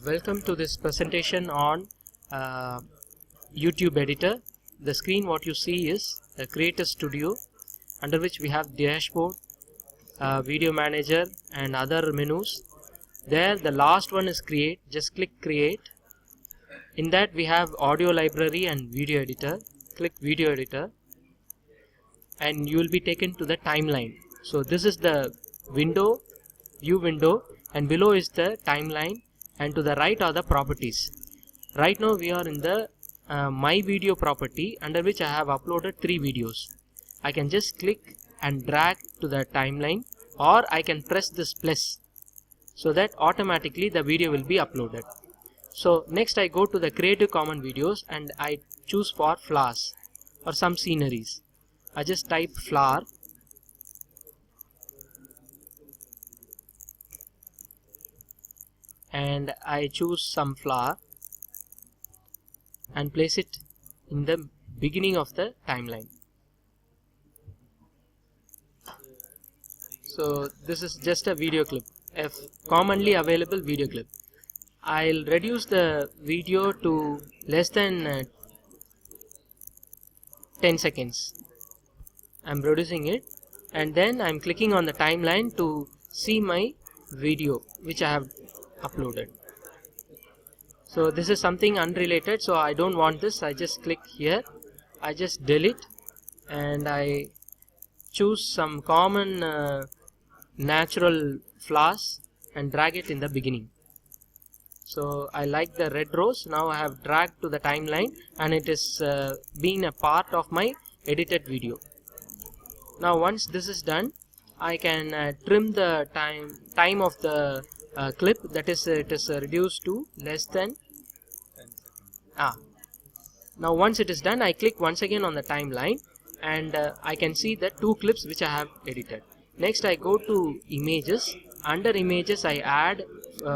Welcome to this presentation on YouTube editor. The screen what you see is the Creator Studio, under which we have dashboard, video manager and other menus. There the last one is create. Just click create. In that we have audio library and video editor. Click video editor and you will be taken to the timeline. So this is the view window, and below is the timeline, and to the right are the properties. Right now we are in the my video property, under which I have uploaded 3 videos. I can just click and drag to the timeline, or I can press this plus, so that automatically the video will be uploaded. So next I go to the Creative Commons videos and I choose for flowers or some sceneries. I just type flower and I choose some flower and place it in the beginning of the timeline. So this is just a video clip, a commonly available video clip. I'll reduce the video to less than 10 seconds. I'm reducing it, and then I'm clicking on the timeline to see my video which I have uploaded. So this is something unrelated, so I don't want this. I just click here, I just delete, and I choose some common natural flowers and drag it in the beginning. So I like the red rose. Now I have dragged to the timeline and it is being a part of my edited video. Now once this is done, I can trim the time of the clip, that is it is reduced to less than 10 seconds. Now once it is done, I click once again on the timeline and I can see the 2 clips which I have edited. Next I go to images. Under images I add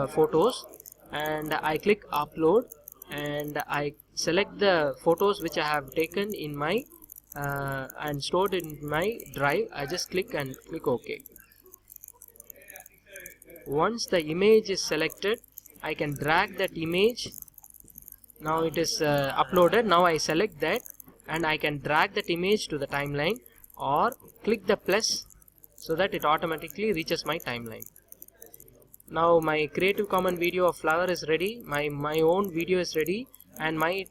photos, and I click upload, and I select the photos which I have taken in my and stored in my drive. I just click and click OK. Once the image is selected, I can drag that image. Now it is uploaded. Now I select that and I can drag that image to the timeline, or click the plus so that it automatically reaches my timeline. Now my Creative Commons video of flower is ready, my own video is ready, and my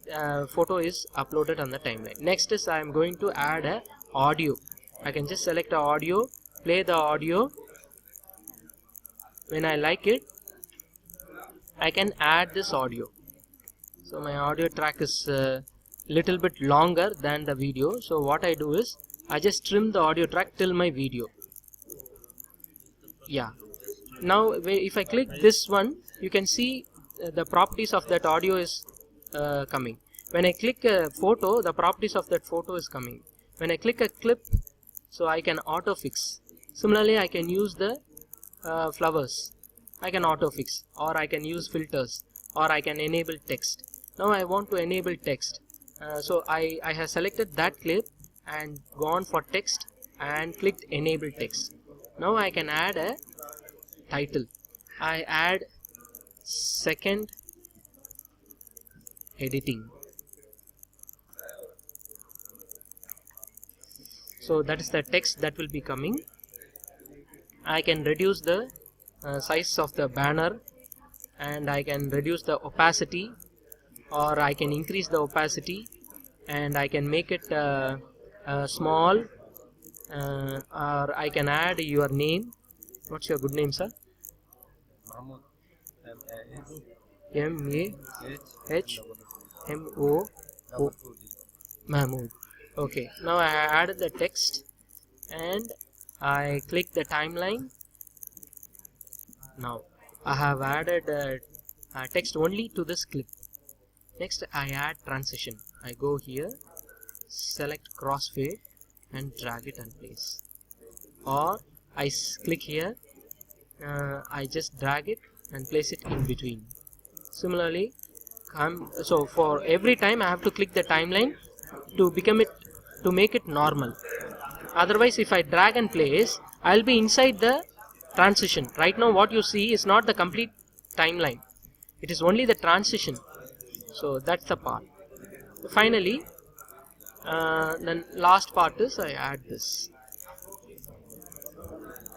photo is uploaded on the timeline. Next is I am going to add a audio. I can just select a audio, play the audio. When I like it, I can add this audio. So my audio track is little bit longer than the video, so what I do is I just trim the audio track till my video. Yeah. Now if I click this one, you can see the properties of that audio is coming. When I click a photo, the properties of that photo is coming. When I click a clip, so I can auto fix. Similarly, I can use the flowers. I can auto fix, or I can use filters, or I can enable text. Now I want to enable text. So I have selected that clip and gone for text and clicked enable text. Now I can add a title. I add second editing. So that is the text that will be coming. I can reduce the size of the banner, and I can reduce the opacity, or I can increase the opacity, and I can make it small, or I can add your name. What's your good name, sir? M-A-H-M-O-O. Mahmood. Okay, now I added the text and I click the timeline. Now I have added text only to this clip. Next I add transition. I go here, select crossfade and drag it and place, or I click here, I just drag it and place it in between. Similarly, so for every time I have to click the timeline to make it normal. Otherwise, if I drag and place, I'll be inside the transition. Right now what you see is not the complete timeline. It is only the transition. So that's the part. Finally, then last part is I add this.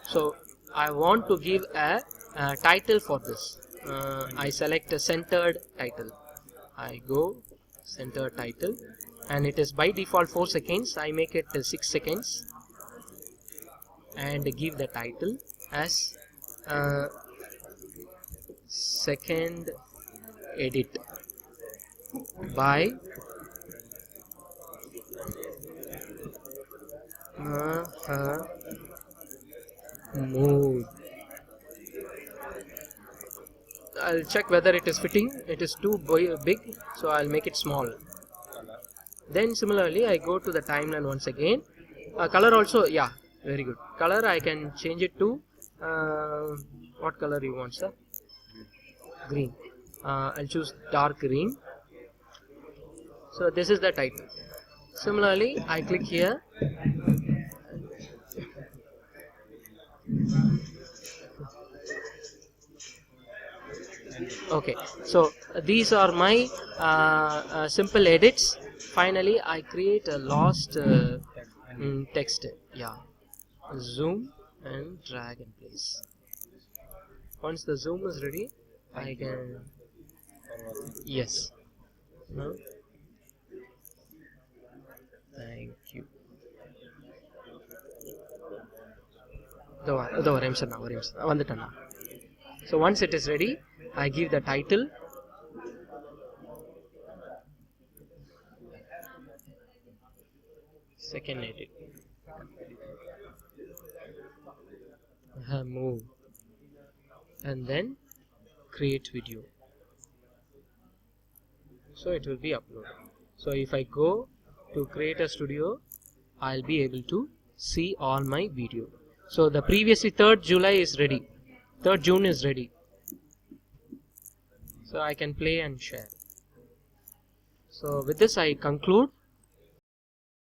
So I want to give a title for this. I select a centered title. I go center title, and it is by default 4 seconds. I make it 6 seconds and give the title as second edit by Mahmood. I'll check whether it is fitting. It is too big, so I'll make it small. Then similarly I go to the timeline once again. Color also, yeah, very good. Color I can change it to what color you want, sir? Green. I'll choose dark green. So this is the title. Similarly I click here. Okay, so these are my simple edits. Finally I create a last text. Yeah, zoom and drag and place. Once the zoom is ready, I can, yes, no, thank you. So once it is ready, I give the title. Second edit. Move. And then create video. So it will be uploaded. So if I go to create a studio, I'll be able to see all my video. So the previously 3rd July is ready. 3rd June is ready. So I can play and share. So with this I conclude.